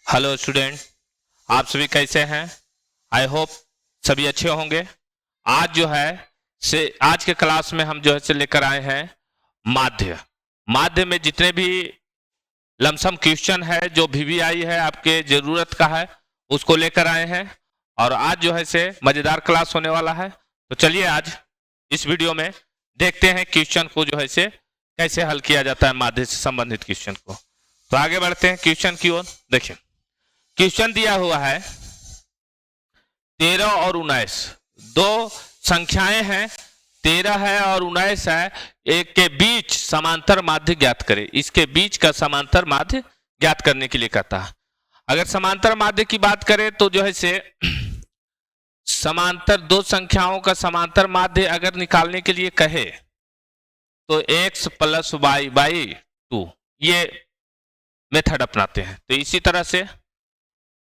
Hello student, आप सभी कैसे हैं? आई होप सभी अच्छे होंगे। आज जो है आज के क्लास में हम जो है लेकर आए हैं माध्य। माध्य में जितने भी लमसम क्वेश्चन है जो वीवीआई है आपके जरूरत का है उसको लेकर आए हैं। और आज जो है मजेदार क्लास होने वाला है। तो चलिए आज इस वीडियो में देखते हैं क्वेश्चन को जो है कैसे हल किया जाता है माध्य से संबंधित क्वेश्चन को। तो आगे बढ़ते हैं क्वेश्चन की ओर। देखिए क्वेश्चन दिया हुआ है 13 और 19 दो संख्याएं हैं, 13 है और 19 है। एक के बीच समांतर माध्य ज्ञात करें। इसके बीच का समांतर माध्य ज्ञात करने के लिए कहता है। अगर समांतर माध्य की बात करें तो जो है समांतर दो संख्याओं का समांतर माध्य अगर निकालने के लिए कहे तो x प्लस वाई बाई 2 ये मेथड अपनाते हैं। तो इसी तरह से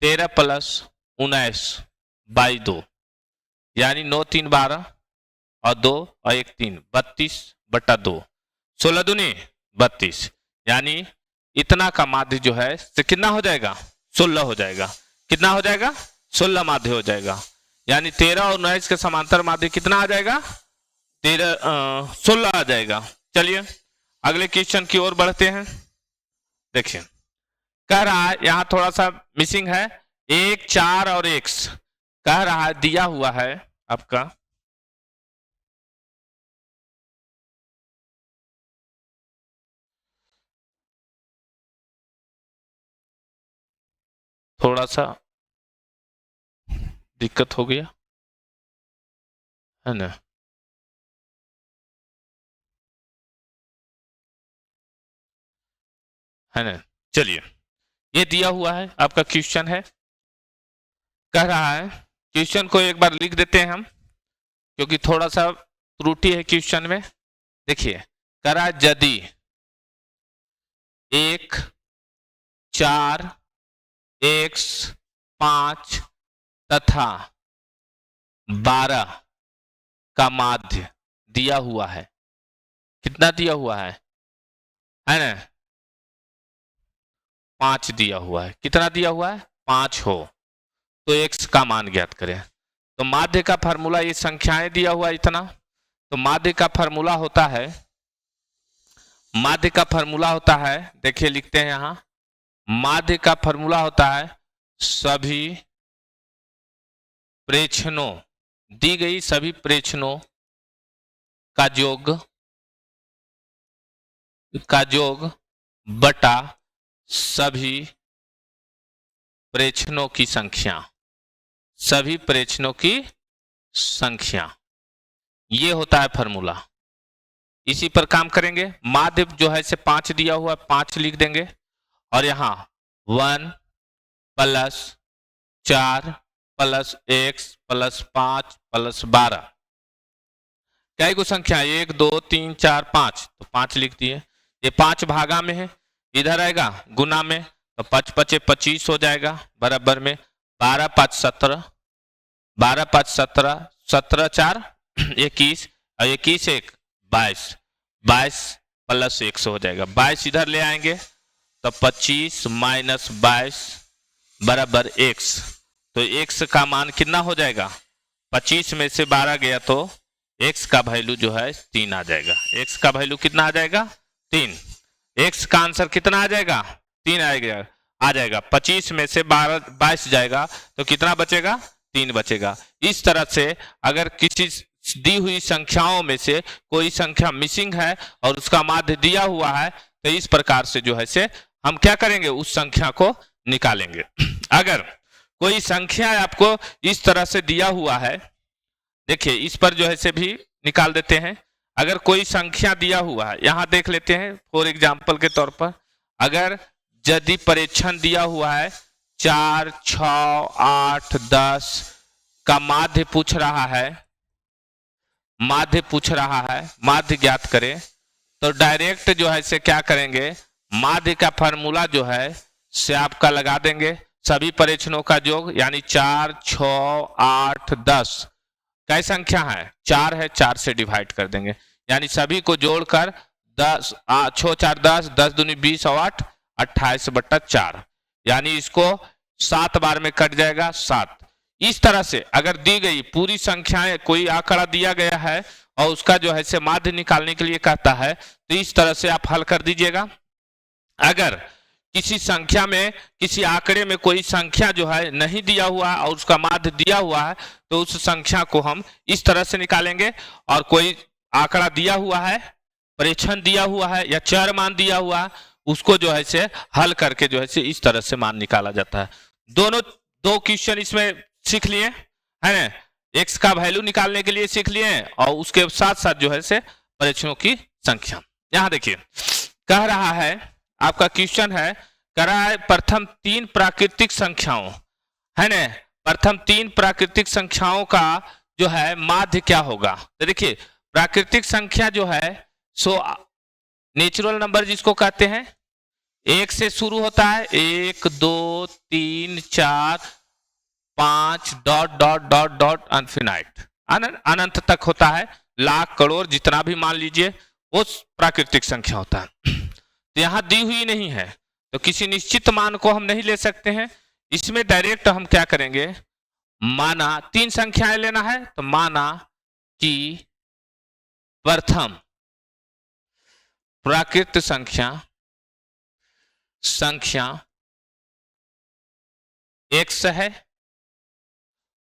13 प्लस 19 बाई 2 यानी 9 3 12 और 2 और 1 3 32 बटा 2 16 दूनी 32 यानी इतना का माध्य जो है तो कितना हो जाएगा? 16 हो जाएगा। कितना हो जाएगा? 16 माध्य हो जाएगा। यानी 13 और 19 के समांतर माध्य कितना आ जाएगा? 16 आ जाएगा। चलिए अगले क्वेश्चन की ओर बढ़ते हैं। देखिए कह रहा है यहां थोड़ा सा मिसिंग है, 1 4 और x कह रहा है दिया हुआ है आपका थोड़ा सा दिक्कत हो गया है ना। है ना, चलिए ये दिया हुआ है आपका क्वेश्चन है। कह रहा है क्वेश्चन को एक बार लिख देते हैं हम क्योंकि थोड़ा सा त्रुटि है क्वेश्चन में। देखिए कह रहा है यदि 1 4 x 5 तथा 12 का माध्य दिया हुआ है। कितना दिया हुआ है ना? 5 दिया हुआ है। कितना दिया हुआ है? 5 हो तो x का मान ज्ञात करें। तो माध्य का फार्मूला, ये संख्याएं दिया हुआ इतना, तो माध्य का फार्मूला होता है, माध्य का फार्मूला होता है, देखिए लिखते हैं यहां, माध्य का फार्मूला होता है सभी प्रेक्षणों, दी गई सभी प्रेक्षणों का योग बटा सभी प्रेक्षणों की संख्या, सभी प्रेक्षणों की संख्या, ये होता है फार्मूला। इसी पर काम करेंगे। माध्य जो है 5 दिया हुआ, 5 लिख देंगे और यहां 1 plus 4 plus x plus 5 plus 12 क्या को संख्या 1 2 3 4 5, तो 5 लिख दिए। ये 5 भागा में है, इधर आएगा गुना में, तो 5 5 25 हो जाएगा बराबर में 12 5 17, 12 5 17, 17 4 21 और 21 1 22, 22 प्लस 1 हो जाएगा। 22 इधर ले आएंगे तो 25 माइनस 22 बराबर x। तो x का मान कितना हो जाएगा? 25 में से 12 गया तो x का वैल्यू जो है 3 आ जाएगा। x का वैल्यू कितना आ जाएगा? 3। x का आंसर कितना आ जाएगा? 3 आएगा, आ जाएगा। 25 में से 22 जाएगा तो कितना बचेगा? 3 बचेगा। इस तरह से अगर किसी दी हुई संख्याओं में से कोई संख्या मिसिंग है और उसका माध्य दिया हुआ है तो इस प्रकार से जो है हम क्या करेंगे? उस संख्या को निकालेंगे। अगर कोई संख्या आपको इस तरह से दिया हुआ है, देखिए इस पर जो है भी निकाल देते हैं। अगर कोई संख्या दिया हुआ है, यहां देख लेते हैं फॉर एग्जांपल के तौर पर, अगर यदि परीक्षण दिया हुआ है 4 6 8 10 का माध्य पूछ रहा है, माध्य पूछ रहा है, माध्य ज्ञात करें, तो डायरेक्ट जो है क्या करेंगे? माध्य का फार्मूला जो है से आपका लगा देंगे सभी परीक्षणों का योग, यानी 4 6 8 10 कई संख्या है? 4 है, 4 से डिवाइड कर देंगे, यानी सभी को जोड़कर 10 6 4 10 10 दूनी 20 और 8 28 बटा 4 यानी इसको 7 बार में कट जाएगा 7। इस तरह से अगर दी गई पूरी संख्याएं, कोई आंकड़ा दिया गया है और उसका जो है से माध्य निकालने के लिए कहता है, तो इस तरह से आप हल कर दीजिएगा। अगर किसी संख्या में, किसी आंकड़े में कोई संख्या जो है नहीं दिया हुआ और उसका माध्य दिया हुआ है, तो उस संख्या को हम इस तरह से निकालेंगे। और कोई आंकड़ा दिया हुआ है, प्रेक्षण दिया हुआ है या चर मान दिया हुआ है, उसको जो है से हल करके जो है से इस तरह से मान निकाला जाता है। दोनों दो क्वेश्चन इसमें सीख लिए है ना, एक्स का वैल्यू निकालने के लिए सीख लिए और उसके साथ साथ जो है से प्रेक्षणों की संख्या। यहां देखिए कह रहा है, आपका क्वेश्चन है, कह रहा है प्रथम 3 प्राकृतिक संख्याओं, है ना, प्रथम 3 प्राकृतिक संख्याओं का जो है माध्य क्या होगा। तो देखिए प्राकृतिक संख्या जो है सो नेचुरल नंबर जिसको कहते हैं, 1 से शुरू होता है, 1 2 3 4 5 डॉट डॉट डॉट डॉट अनफिनाइट, अनंत तक होता है, लाख करोड़ जितना भी मान लीजिए वो प्राकृतिक संख्या होता है। तो यहां दी हुई नहीं है तो किसी निश्चित मान को हम नहीं ले सकते हैं। इसमें डायरेक्ट हम क्या करेंगे, माना 3 संख्याएं लेना है, तो माना कि प्रथम प्राकृत संख्या x है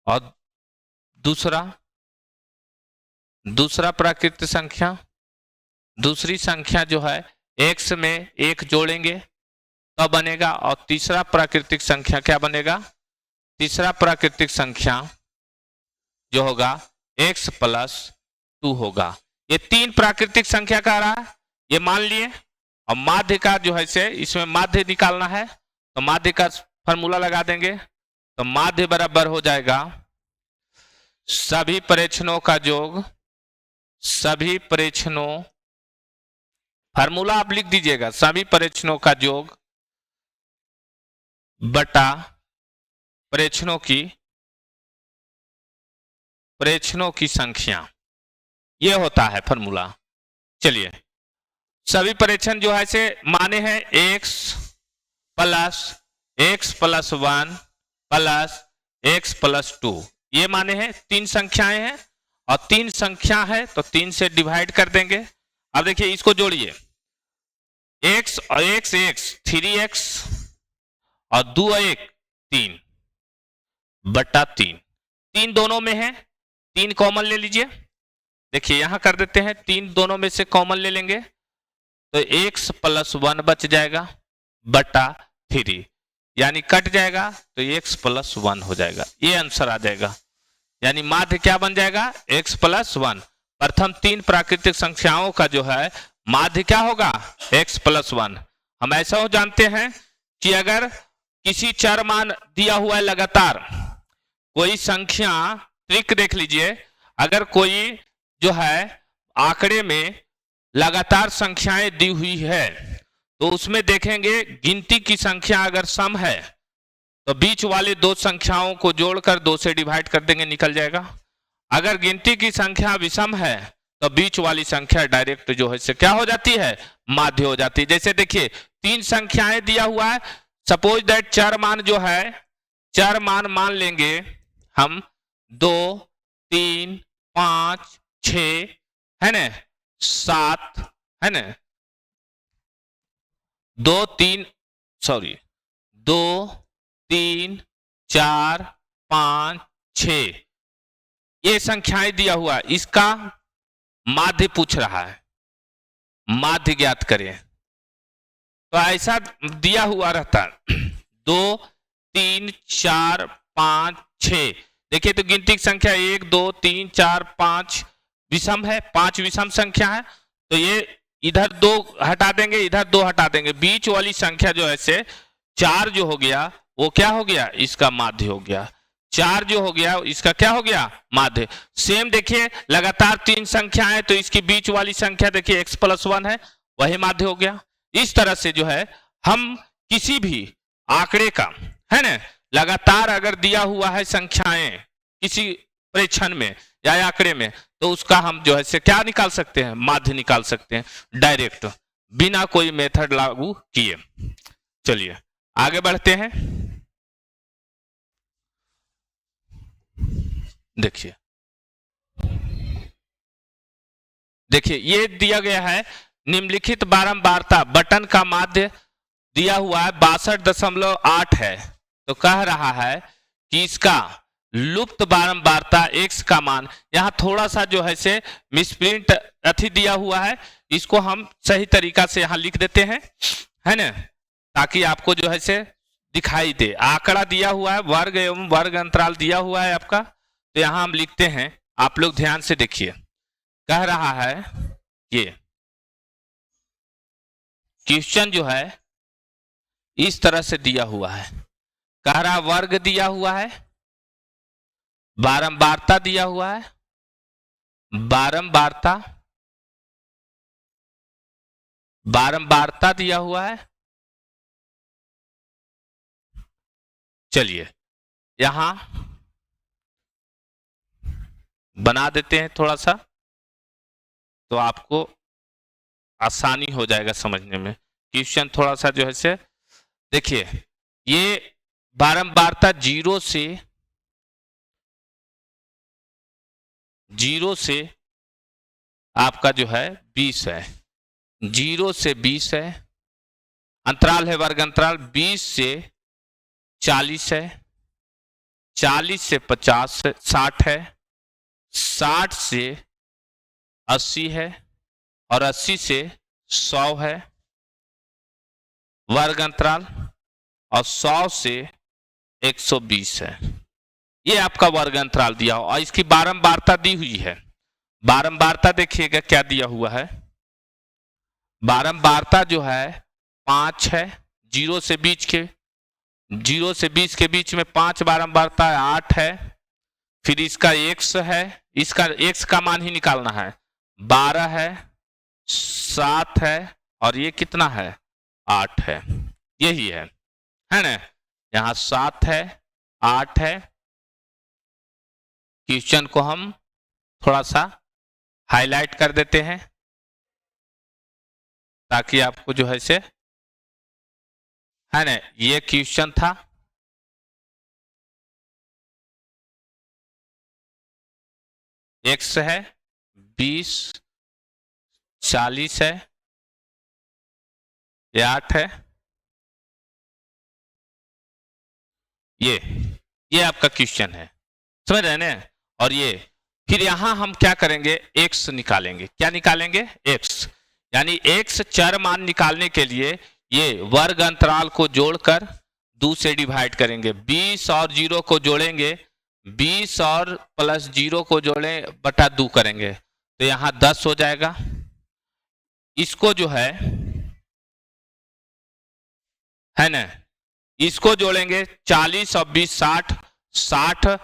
और दूसरा प्राकृत संख्या, दूसरी संख्या जो है x में 1 जोड़ेंगे तो बनेगा, और तीसरा प्राकृतिक संख्या क्या बनेगा, तीसरा प्राकृतिक संख्या जो होगा x + 2 होगा। ये 3 प्राकृतिक संख्या का रहा है, ये मान लिए। और माध्य का जो है से इसमें माध्य निकालना है, तो माध्य का फॉर्मूला लगा देंगे, तो माध्य बराबर हो जाएगा सभी प्रेक्षणों का योग, सभी प्रेक्षणों, फार्मूला आप लिख दीजिएगा, सभी प्रेक्षणों का योग बटा प्रेक्षणों की संख्या, ये होता है फॉर्मूला। चलिए सभी प्रेक्षण जो है से माने हैं x + 1 + x + 2, ये माने हैं 3 संख्याएं हैं और 3 संख्या है तो 3 से डिवाइड कर देंगे। अब देखिए इसको जोड़िए, x और x 3x और 2 1 3 बटा 3, 3 दोनों में है, 3 कॉमन ले लीजिए। देखिए यहां कर देते हैं, 3 दोनों में से कॉमन ले लेंगे तो x + 1 बच जाएगा बटा 3, यानी कट जाएगा तो x + 1 हो जाएगा, ये आंसर आ जाएगा। यानी माध्य क्या बन जाएगा, x + 1। प्रथम 3 प्राकृतिक संख्याओं का जो है माध्य क्या होगा, x + 1। हम ऐसा हो जानते हैं कि अगर किसी चर मान दिया हुआ है लगातार, कोई संख्या, ट्रिक देख लीजिए, अगर कोई जो है आंकड़े में लगातार संख्याएं दी हुई है तो उसमें देखेंगे गिनती की संख्या अगर सम है तो बीच वाले 2 संख्याओं को जोड़कर 2 से डिवाइड कर देंगे, निकल जाएगा। अगर गिनती की संख्या विषम है तो बीच वाली संख्या डायरेक्ट जो है से क्या हो जाती है, माध्य हो जाती है। जैसे देखिए 3 संख्याएं दिया हुआ है, सपोज दैट चर मान जो है, चर मान लेंगे हम 2 3 5 6 है ना, 7 है ना, 2 3 4 5 6 ये संख्याएं दिया हुआ, इसका माध्य पूछ रहा है, माध्य ज्ञात करें। तो ऐसा दिया हुआ रहता है 2 3 4 5 6, देखिए तो गिनती की संख्या 1 2 3 4 5 विषम है, 5 विषम संख्या है, तो ये इधर 2 हटा देंगे, इधर 2 हटा देंगे, बीच वाली संख्या जो है से 4 जो हो गया वो क्या हो गया, इसका माध्य हो गया। 4 जो हो गया इसका क्या हो गया, माध्य। सेम देखिए लगातार 3 संख्या है तो इसकी बीच वाली संख्या देखिए x + 1 है, वही माध्य हो गया। इस तरह से जो है हम किसी भी आंकड़े का, है ना, लगातार अगर दिया हुआ है संख्याएं किसी प्रेक्षण में या आंकड़े में, तो उसका हम जो है से क्या निकाल सकते हैं, माध्य निकाल सकते हैं डायरेक्ट, बिना कोई मेथड लागू किए। चलिए आगे बढ़ते हैं। देखिए देखिए ये दिया गया है निम्नलिखित बारंबारता बटन का माध्य दिया हुआ है 62.8 है। तो कह रहा है कि इसका लुप्त बारंबारता x का मान, यहां थोड़ा सा जो है से मिसप्रिंट अथी दिया हुआ है, इसको हम सही तरीका से यहां लिख देते हैं, है ना, ताकि आपको जो है से दिखाई दे। आंकड़ा दिया हुआ है, वर्ग एवं वर्ग अंतराल दिया हुआ है आपका, तो यहां हम लिखते हैं, आप लोग ध्यान से देखिए। कह रहा है ये क्वेश्चन जो है इस तरह से दिया हुआ है, कह रहा वर्ग दिया हुआ है, बारंबारता दिया हुआ है, बारंबारता दिया हुआ है। चलिए यहां बना देते हैं थोड़ा सा, तो आपको आसानी हो जाएगा समझने में। क्वेश्चन थोड़ा सा जो है से देखिए, ये बारंबारता जीरो से आपका जो है 20 है, 0 से 20 है, अंतराल है वर्ग अंतराल 20 से 40 है, 40 से 50 60 है, 60 से 80 है और 80 से 100 है वर्ग अंतराल, और 100 से 120 है। ये आपका वर्ग अंतराल दिया हो और इसकी बारंबारता दी हुई है। बारंबारता देखिएगा क्या दिया हुआ है, बारंबारता जो है 5 है, 0 से 20 के बीच में 5 बारंबारता है, 8 है, फिर इसका x है, इसका x का मान ही निकालना है, 12 है, 7 है और ये कितना है 8 है, यही है ना। यहां 7 है, 8 है। क्वेश्चन को हम थोड़ा सा हाईलाइट कर देते हैं ताकि आपको जो है से, है ना, ये क्वेश्चन था। x है 20, 40 है, ये 8 है, ये आपका क्वेश्चन है, समझ रहे हैं। और ये फिर यहां हम क्या करेंगे, x निकालेंगे। क्या निकालेंगे, x, यानी x चर मान निकालने के लिए ये वर्ग अंतराल को जोड़कर 2 से डिवाइड करेंगे, 20 और 0 को जोड़ेंगे, 20 और प्लस 0 को जोड़े बटा 2 करेंगे, तो यहां 10 हो जाएगा। इसको जो है ना, इसको जोड़ेंगे 40 और 20 60, 60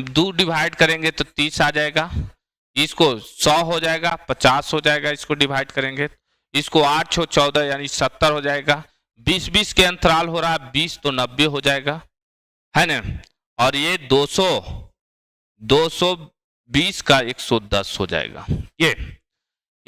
2 डिवाइड करेंगे तो 30 आ जाएगा, इसको 100 हो जाएगा, 50 हो जाएगा, इसको डिवाइड करेंगे, इसको 8 6 14 यानी 70 हो जाएगा, 20 20 के अंतराल हो रहा है, 20 तो 90 हो जाएगा, है ना। और ये 220 का 110 हो जाएगा।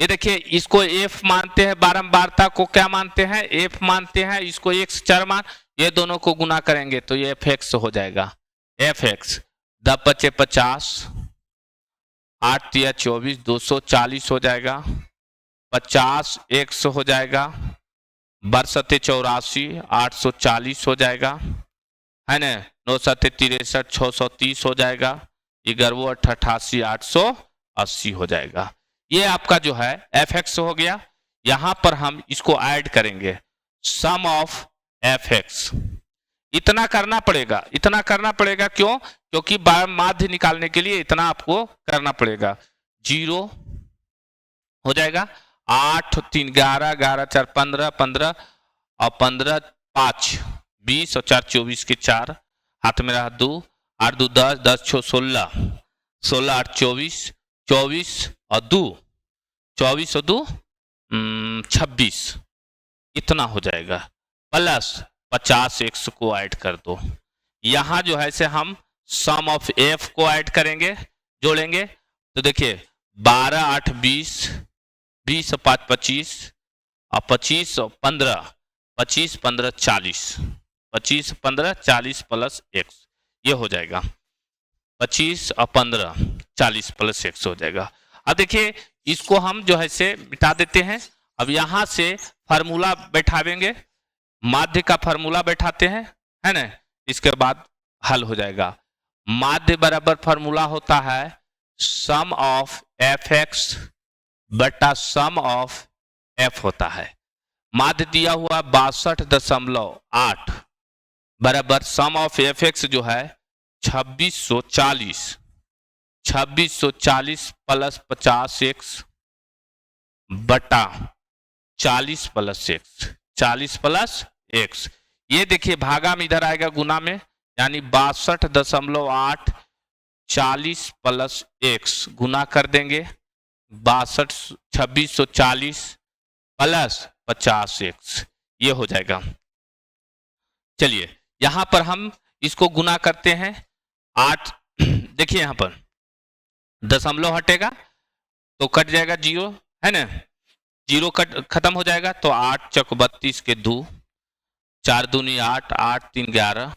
ये देखिए, इसको f मानते हैं, बारंबारता को क्या मानते हैं, f मानते हैं, इसको x चर मान, ये दोनों को गुना करेंगे तो ये fx हो जाएगा, fx 10 × 50, 8 × 24, 240 हो जाएगा, 50 x हो जाएगा, 12 84, 840 हो जाएगा, है ना, 9 7 63, 630 हो जाएगा, 11 88, 880 हो जाएगा। ये आपका जो है fx हो गया। यहां पर हम इसको ऐड करेंगे, सम ऑफ fx, इतना करना पड़ेगा, क्यों, क्योंकि माध्य निकालने के लिए इतना आपको करना पड़ेगा। 0 हो जाएगा, 8 3 11, 11 4 15, 15 और 15 5 20 और 4 24 के 4, हाथ में रहा 2, 8 2 10, 10 6 16, 16 8 24, 24 और 2, 24 और 2 26, इतना हो जाएगा, प्लस 50 x को ऐड कर दो। यहां जो है से हम सम ऑफ f को ऐड करेंगे, जोड़ेंगे, तो देखिए 12 8 20, 20 और 5 25 और 25 और 15, 25 15 40, 25 15 40 प्लस x, ये हो जाएगा 25 और 15 40 प्लस x हो जाएगा। अब देखिए इसको हम जो है से मिटा देते हैं। अब यहां से फार्मूला बैठावेंगे, माध्य का फार्मूला बैठाते हैं, है ना। इसके बाद हल हो जाएगा। माध्य बराबर फार्मूला होता है सम ऑफ एफ एक्स बटा सम ऑफ एफ होता है। माध्य दिया हुआ 62.8 बराबर सम ऑफ एफ एक्स जो है 2640 प्लस 50x बटा 40 प्लस x, 40 प्लस x। ये देखिए भागा में इधर आएगा गुना में, यानी 62.8 40 प्लस x गुना कर देंगे 2640 प्लस 50x, ये हो जाएगा। चलिए यहां पर हम इसको गुना करते हैं 8, देखिए यहां पर दशमलव हटेगा तो कट जाएगा 0, है ना, 0 कट खत्म हो जाएगा तो 8 चौक 32 के 2, 4 दूनी 8, 8 3 11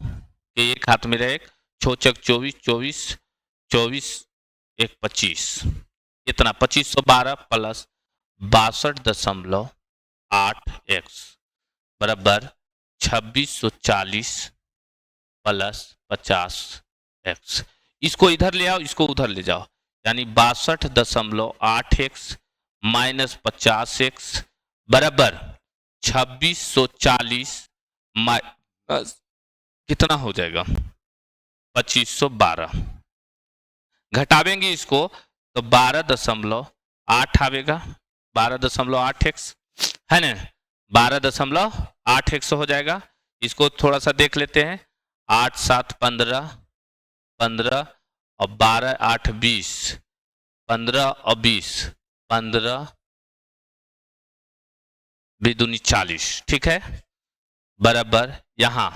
के एक हाथ में रहे, 6 चौक 24, 24 24 1 25, इतना 2512 प्लस 62.8x बराबर 2640 प्लस 50x। इसको इधर ले आओ, इसको उधर ले जाओ, यानी 62.8x माइनस 50x बराबर 2640 कितना हो जाएगा 2512। घटावेंगे इसको तो 12.8 आवेगा, 12.8x है ना, 12.8x हो जाएगा। इसको थोड़ा सा देख लेते हैं, 8 7 15 15 और 12 8 20, 15 और 20 15 2 40, ठीक है, बराबर यहां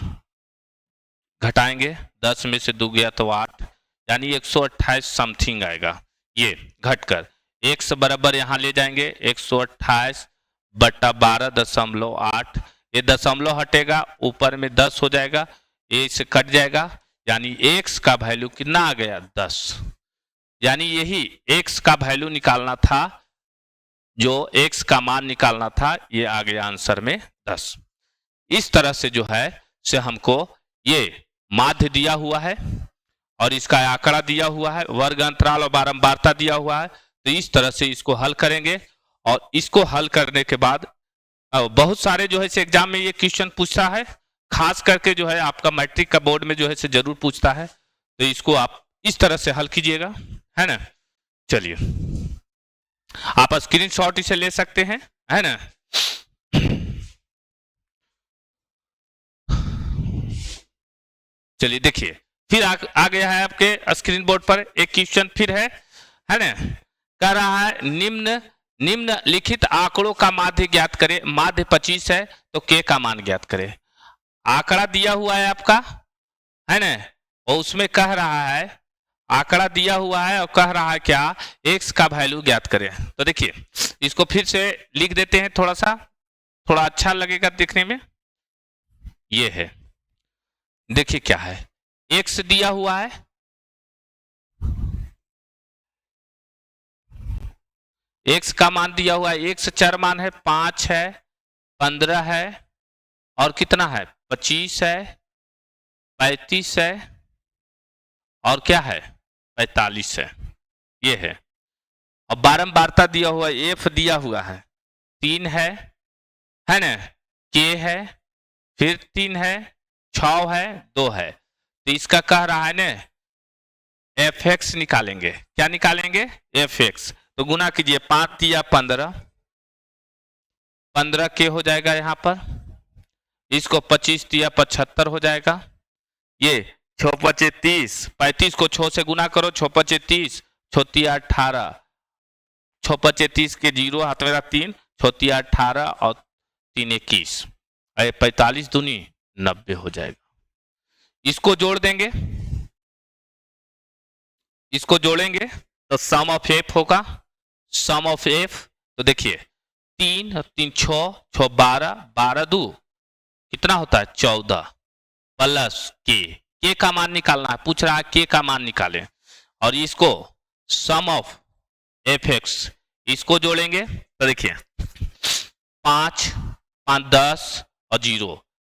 घटाएंगे 10 में से 2 गया तो 8, यानी 128 समथिंग आएगा। ये घटकर x बराबर यहां ले जाएंगे 128 बट्टा 12.8, ये दशमलव हटेगा ऊपर में 10 हो जाएगा, ये से कट जाएगा, यानी x का वैल्यू कितना आ गया 10। यानी यही x का वैल्यू निकालना था, जो x का मान निकालना था, ये आ गया आंसर में 10। इस तरह से जो है से हमको ये माध्य दिया हुआ है और इसका आंकड़ा दिया हुआ है, वर्ग अंतराल और बारंबारता दिया हुआ है, तो इस तरह से इसको हल करेंगे। और इसको हल करने के बाद बहुत सारे जो है से एग्जाम में ये क्वेश्चन पूछता है, खास करके जो है आपका मैट्रिक का बोर्ड में जो है से जरूर पूछता है, तो इसको आप इस तरह से हल कीजिएगा, है ना। चलिए आप स्क्रीनशॉट इसे ले सकते हैं, है ना। चलिए देखिए फिर आ गया है आपके स्क्रीन बोर्ड पर एक क्वेश्चन फिर है ना। कह रहा है निम्न लिखित आंकड़ों का माध्य ज्ञात करें। माध्य 25 है तो k का मान ज्ञात करें। आंकड़ा दिया हुआ है आपका, है ना, और उसमें कह रहा है, आंकड़ा दिया हुआ है और कह रहा है क्या, x का वैल्यू ज्ञात करें। तो देखिए इसको फिर से लिख देते हैं, थोड़ा अच्छा लगेगा देखने में। ये है, देखिए क्या है, x दिया हुआ है, x का मान दिया हुआ है, x चर मान है 5 है, 15 है और कितना है 25 है, 35 है और क्या है 45 है, ये है। और बारंबारता दिया हुआ है, f दिया हुआ है 3 है ना, k है, फिर 3 है, 6 है, 2 है, तो इसका कह रहा है ना fx निकालेंगे। क्या निकालेंगे fx, तो गुना कीजिए 5 दिया 15, 15 के हो जाएगा यहाँ पर, इसको 25 दिया 75 हो जाएगा, ये 6 5 30, 35 को 6 से गुना करो, 6 5 30, 6 18, 6 5 30 के 0 हाथ में 3, 6 18 और 3 21, 45 दूनी 90 हो जाएगा। इसको जोड़ देंगे, इसको जोड़ेंगे तो सम ऑफ एफ होगा, सम ऑफ एफ, तो देखिए 3 3 6 6 12, 12 2 कितना होता है 14, प्लस के का मान निकालना है, पूछ रहा है के का मान निकालें, और इसको सम ऑफ एफ एक्स इसको जोड़ेंगे तो देखिए 5 5 10 और 0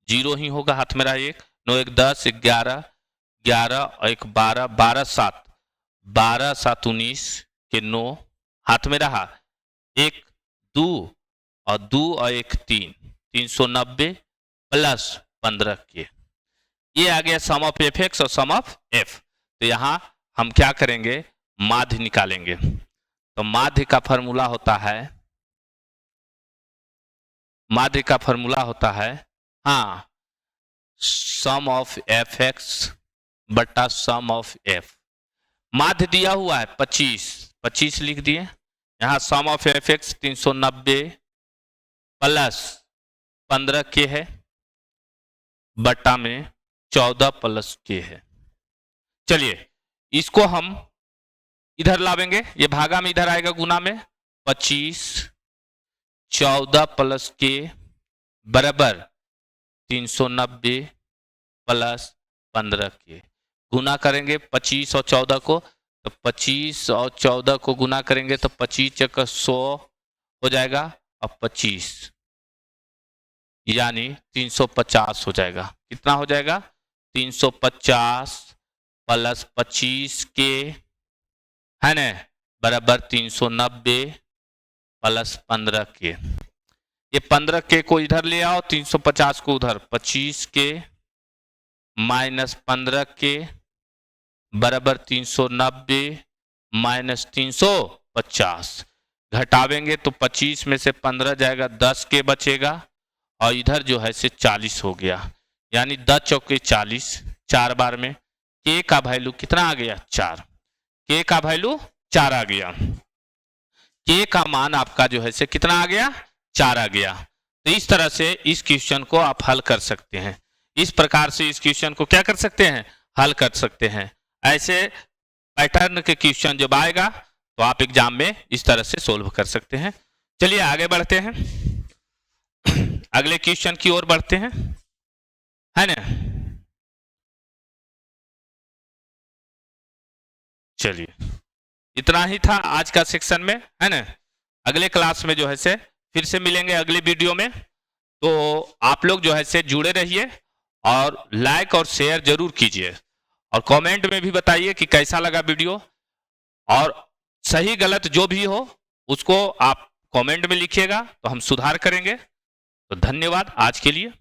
0 ही होगा, हाथ में रहा 1 9 1 10 11 11 और 1 12 12 7 12 7 19 के 9 हाथ में रहा 1 2 और 2 और 1 3 390 प्लस 15 के, ये आ गया सम ऑफ एफ एक्स और सम ऑफ एफ। तो यहां हम क्या करेंगे, माध्य निकालेंगे। तो माध्य का फॉर्मूला होता है, माध्य का फॉर्मूला होता है हाँ सम ऑफ एफ एक्स बटा सम ऑफ एफ। माध्य दिया हुआ है 25 25 लिख दिए, यहां सम ऑफ एफ एक्स 390 प्लस 15 के है बटा में 14 प्लस के है। चलिए इसको हम इधर लावेंगे, ये भागा में इधर आएगा गुना में 25 14 प्लस के बराबर 390 प्लस 15 के, गुना करेंगे 25 और 14 को, तो 25 और 14 को गुना करेंगे तो 25 चक्कर 100 हो जाएगा और 25 यानी 350 हो जाएगा। कितना हो जाएगा 350 प्लस 25 के है ना बराबर 390 प्लस 15 के, ये 15 के को इधर ले आओ 350 को उधर, 25 के माइनस 15 के बराबर 390 माइनस 350, घटावेंगे तो 25 में से 15 जाएगा 10 के बचेगा और इधर जो है से 40 हो गया, यानी 10 चौके 40, 4 बार में के का वैल्यू कितना आ गया 4, के का वैल्यू 4 आ गया, के का मान आपका जो है से कितना आ गया 4 आ गया। तो इस तरह से इस क्वेश्चन को आप हल कर सकते हैं, इस प्रकार से इस क्वेश्चन को क्या कर सकते हैं हल कर सकते हैं। ऐसे पैटर्न के क्वेश्चन जब आएगा तो आप एग्जाम में इस तरह से सोल्व कर सकते हैं। चलिए आगे बढ़ते हैं, अगले क्वेश्चन की ओर बढ़ते हैं, है ना। चलिए इतना ही था आज का सेक्शन में, है ना। अगले क्लास में जो है से फिर से मिलेंगे अगले वीडियो में, तो आप लोग जो है से जुड़े रहिए और लाइक और शेयर जरूर कीजिए और कमेंट में भी बताइए कि कैसा लगा वीडियो, और सही गलत जो भी हो उसको आप कमेंट में लिखिएगा तो हम सुधार करेंगे। तो धन्यवाद आज के लिए।